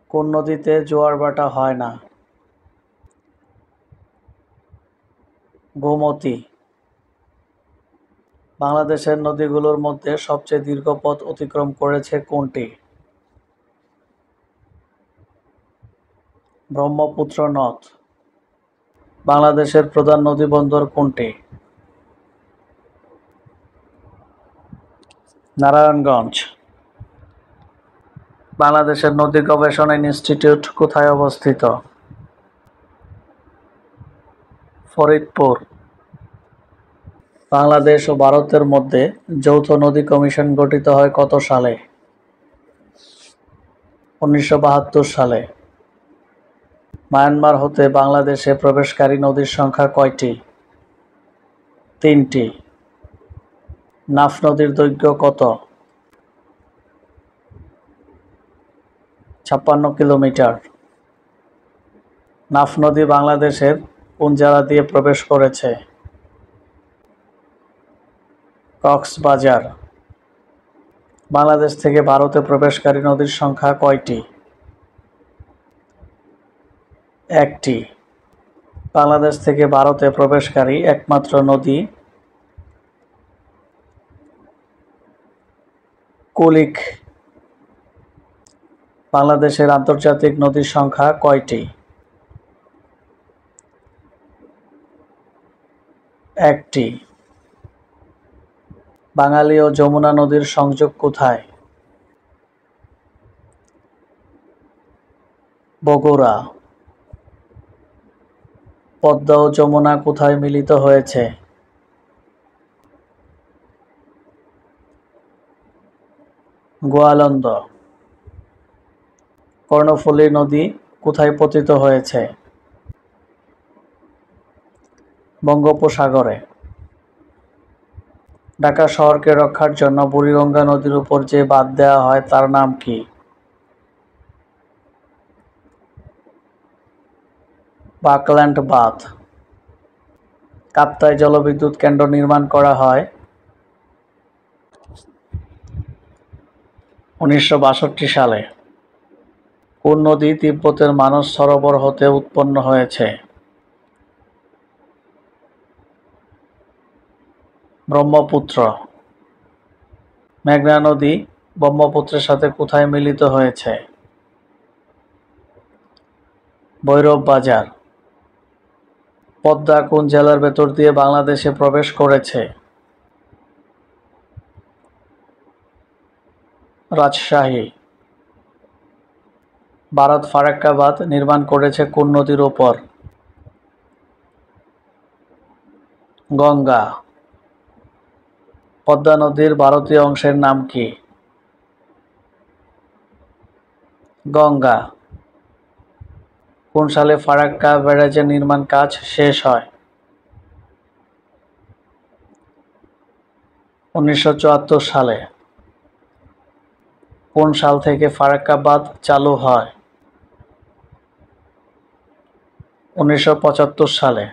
কোন নদীতে জোয়ার ভাটা হয় না? গোমতী। বাংলাদেশের নদীগুলোর মধ্যে সবচেয়ে দীর্ঘ পথ অতিক্রম করেছে কোনটি? ব্রহ্মপুত্র নদ। বাংলাদেশের প্রধান নদীবন্দর কোনটি? নারায়ণগঞ্জ। বাংলাদেশের নদী গবেষণা ইনস্টিটিউট কোথায় অবস্থিত? ফরিদপুর। বাংলাদেশ ও ভারতের মধ্যে যৌথ নদী কমিশন গঠিত হয় কত সালে? 1972 সালে। মায়ানমার হতে বাংলাদেশে প্রবেশকারী নদীর সংখ্যা কয়টি? 3টি। নাফ নদীর দৈর্ঘ্য কত? 56 কিলোমিটার। নাফ নদী বাংলাদেশের কোন জেলা দিয়ে প্রবেশ করেছে? কক্সবাজার। বাংলাদেশ থেকে ভারতে প্রবেশকারী নদীর সংখ্যা কয়টি? 1টি। বাংলাদেশ থেকে ভারতে প্রবেশকারী একমাত্র নদী কুলিক। বাংলাদেশের আন্তর্জাতিক নদীর সংখ্যা কয়টি? 1টি। বাঙালি ও যমুনা নদীর সংযোগ কোথায়? বগুড়া। পদ্মা ও যমুনা কোথায় মিলিত হয়েছে? গোয়ালন্দ। কর্ণফুলী নদী কোথায় পতিত হয়েছে? বঙ্গোপসাগরে। ঢাকা শহরকে রক্ষার জন্য বুড়িগঙ্গা নদীর উপর যে বাঁধ দেওয়া হয় তার নাম কি? বাকল্যান্ড বাঁধ। কাপ্তাই জলবিদ্যুৎ কেন্দ্র নির্মাণ করা হয় 1962 সালে। কোন নদী তিব্বতের মানস সরোবর হতে উৎপন্ন হয়েছে? ব্রহ্মপুত্র। মেঘনা নদী ব্রহ্মপুত্রের সাথে কোথায় মিলিত হয়েছে? ভৈরব বাজার। পদ্মা কোন জেলার ভেতর দিয়ে বাংলাদেশে প্রবেশ করেছে? রাজশাহী। ভারত ফারাক্কা বাঁধ নির্মাণ করেছে কোন নদীর উপর? গঙ্গা। পদ্মা নদীর ভারতীয় অংশের নাম কি? গঙ্গা। কোন সালে ফারাক্কা ব্যারাজের নির্মাণ কাজ শেষ হয়? 1974 সালে। কোন সাল থেকে ফারাক্কা বাঁধ চালু হয়? 1975 সালে।